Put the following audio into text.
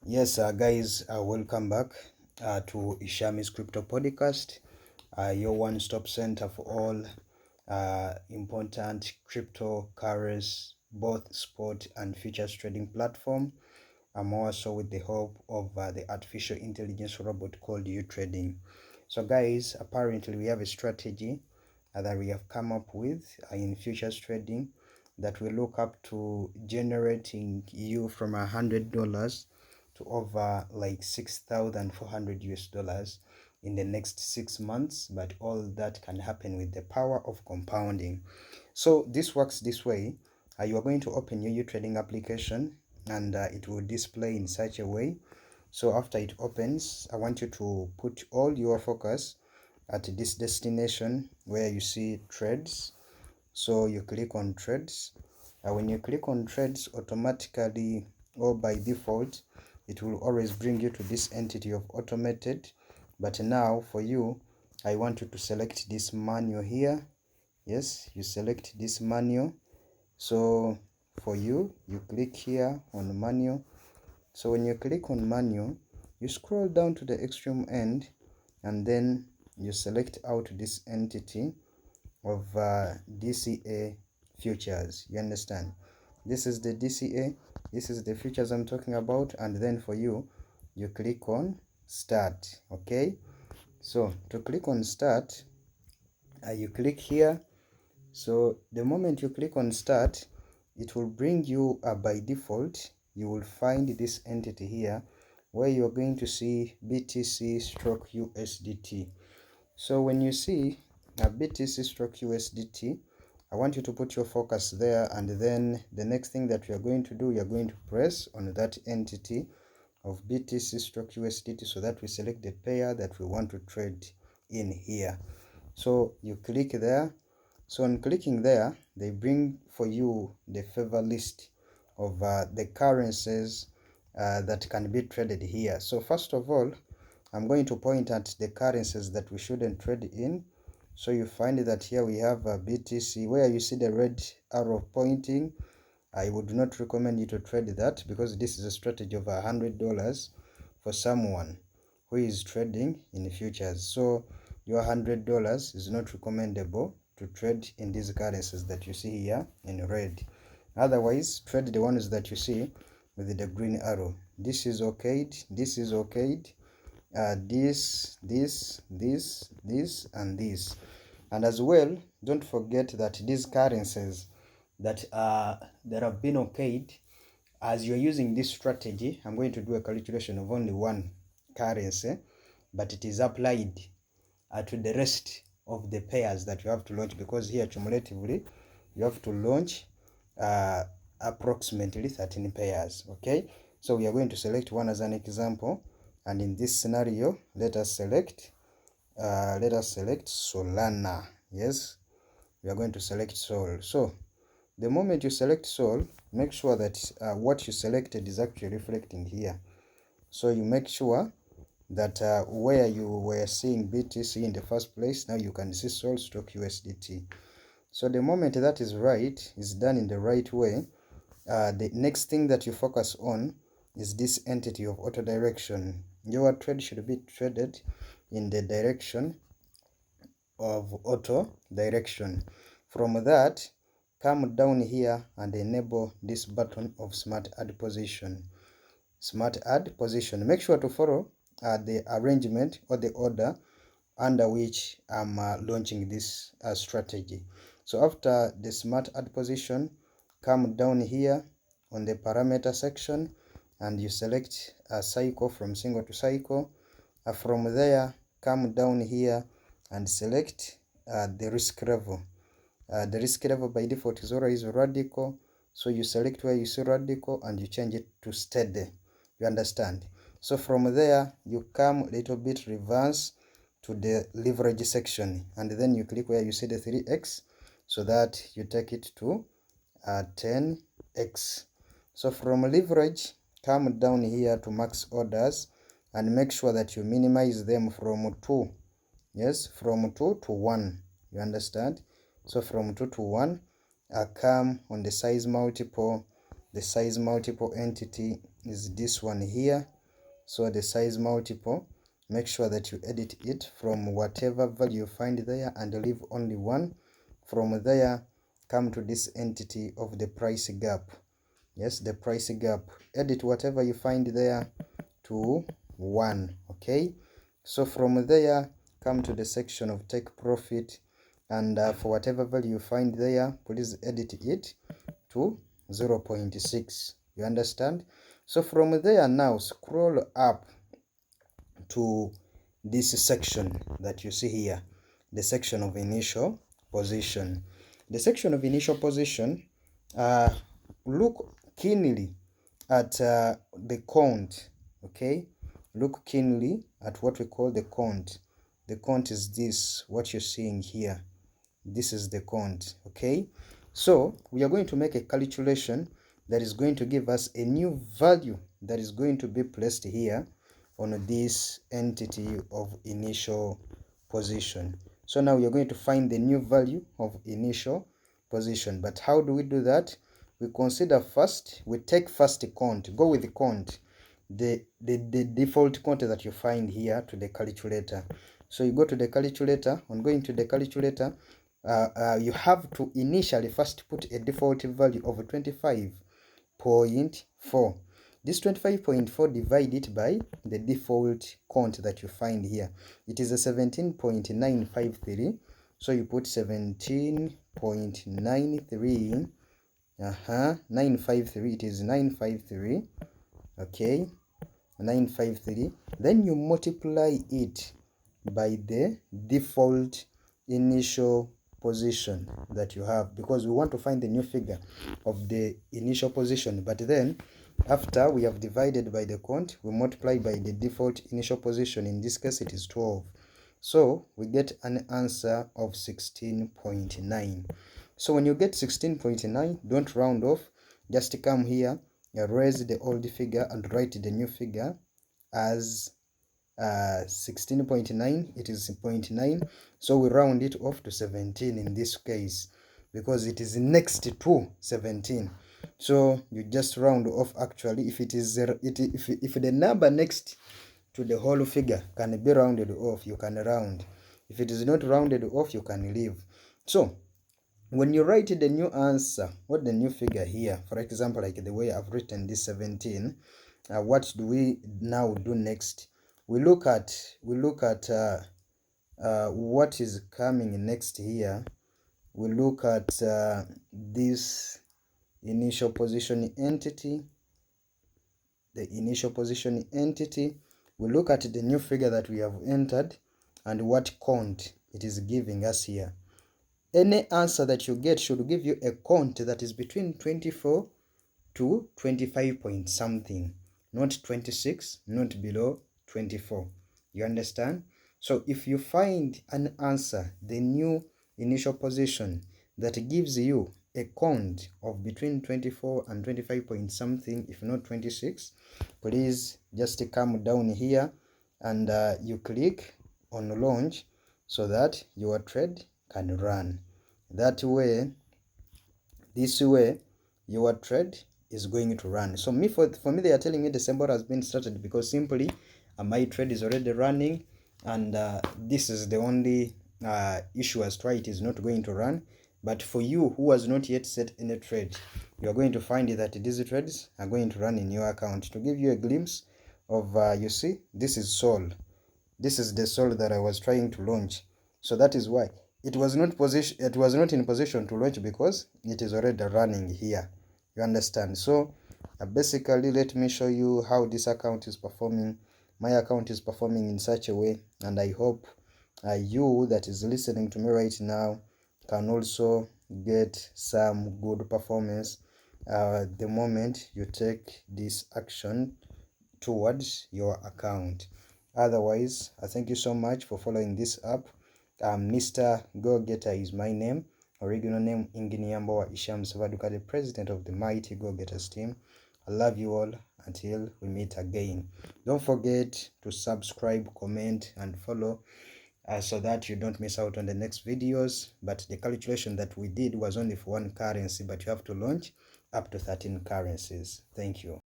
Yes, guys, welcome back to Isham's Crypto Podcast, your one-stop center for all important cryptocurrencies, both spot and futures trading platform. I'm also with the help of the artificial intelligence robot called UTRADING. So, guys, apparently we have a strategy that we have come up with in futures trading that will look up to generating you from $100 to over like 6,400 US dollars in the next 6 months. But all that can happen with the power of compounding. So this works this way. You are going to open your trading application, and it will display in such a way. So after it opens, I want you to put all your focus at this destination where you see trades. So you click on trades. When you click on trades, automatically or by default, it will always bring you to this entity of automated. But now for you, I want you to select this manual here. Yes, you select this manual. So for you click here on manual. So when you click on manual, you scroll down to the extreme end, and then you select out this entity of DCA futures. You understand? This is the DCA, this is the futures I'm talking about. And then for you click on start. Okay, so to click on start, you click here. So the moment you click on start, it will bring you by default, you will find this entity here where you're going to see BTC stroke USDT. So when you see a BTC stroke USDT, I want you to put your focus there, and then the next thing that we are going to do, you're going to press on that entity of BTC stroke USDT so that we select the pair that we want to trade in here. So you click there. So on clicking there, they bring for you the favor list of the currencies that can be traded here. So first of all, I'm going to point at the currencies that we shouldn't trade in. So you find that here we have BTC, where you see the red arrow pointing. I would not recommend you to trade that, because this is a strategy of $100 for someone who is trading in futures. So your $100 is not recommendable to trade in these currencies that you see here in red. Otherwise, trade the ones that you see with the green arrow. This is okayed, this is okayed, this, and this. And as well, don't forget that these currencies that have been okayed, as you're using this strategy, I'm going to do a calculation of only one currency, but it is applied to the rest of the pairs that you have to launch, because here cumulatively you have to launch approximately 13 pairs. Okay, so we are going to select one as an example, and in this scenario, let us select Solana. Yes, we are going to select Sol. So the moment you select Sol, make sure that what you selected is actually reflecting here. So you make sure that where you were seeing BTC in the first place, now you can see Sol stroke USDT. So the moment that is right, is done in the right way, the next thing that you focus on is this entity of auto direction. Your trade should be traded in the direction of auto direction. From that, come down here and enable this button of smart add position. Smart add position. Make sure to follow the arrangement or the order under which I'm launching this strategy. So after the smart add position, come down here on the parameter section and you select a cycle from single to cycle. From there, come down here and select the risk level. The risk level by default is always radical, so you select where you see radical and you change it to steady. You understand? So from there, you come a little bit reverse to the leverage section, and then you click where you see the 3x so that you take it to 10x. So from leverage, come down here to max orders and make sure that you minimize them from 2. Yes, from 2 to 1. You understand? So from 2 to 1, come on the size multiple. The size multiple entity is this one here. So the size multiple, make sure that you edit it from whatever value you find there and leave only one. From there, come to this entity of the price gap. Yes, the price gap, edit whatever you find there to 1. Okay, so from there, come to the section of take profit, and for whatever value you find there, please edit it to 0.6. You understand? So from there, now scroll up to this section that you see here, the section of initial position. The section of initial position, look keenly at the count. Okay, look keenly at what we call the count. The count is this, what you're seeing here. This is the count. Okay, so we are going to make a calculation that is going to give us a new value that is going to be placed here on this entity of initial position. So now we are going to find the new value of initial position. But how do we do that? We consider first, we take first the count, go with the count, the default count that you find here to the calculator. So you go to the calculator. On going to the calculator, you have to initially first put a default value of 25.4. This 25.4, divide it by the default count that you find here. It is a 17.953. So you put 17.93. 953. It is 953. Okay, 953. Then you multiply it by the default initial position that you have, because we want to find the new figure of the initial position. But then after we have divided by the count, we multiply by the default initial position. In this case, it is 12. So we get an answer of 16.9. So when you get 16.9, don't round off. Just come here, erase the old figure and write the new figure as 16.9. It is 0.9. So we round it off to 17 in this case, because it is next to 17. So you just round off. Actually, if it is if the number next to the whole figure can be rounded off, you can round. If it is not rounded off, you can leave. So when you write the new answer, what the new figure here, for example, like the way I've written this 17, what do we now do next? We look at what is coming next here. We look at this initial position entity, the initial position entity. We look at the new figure that we have entered and what count it is giving us here. Any answer that you get should give you a count that is between 24 to 25 point something, not 26, not below 24. You understand? So if you find an answer, the new initial position, that gives you a count of between 24 and 25 point something, if not 26, please just come down here and you click on launch so that your trade can run. That way, this way, your trade is going to run. So for me, they are telling me the symbol has been started, because simply my trade is already running, and this is the only issue as to why it is not going to run. But for you who has not yet set any trade, you are going to find that these trades are going to run in your account. To give you a glimpse of, you see, this is Sol. This is the Sol that I was trying to launch. So that is why it was not in position to launch, because it is already running here. You understand? So basically, let me show you how this account is performing. My account is performing in such a way, and I hope you that is listening to me right now can also get some good performance the moment you take this action towards your account. Otherwise, I thank you so much for following this app. Mr. Go Getter is my name. Original name Egnr Mbowa Isham Ssebadduka, the president of the mighty Go Getters team. I love you all until we meet again. Don't forget to subscribe, comment, and follow so that you don't miss out on the next videos. But the calculation that we did was only for one currency, but you have to launch up to 13 currencies. Thank you.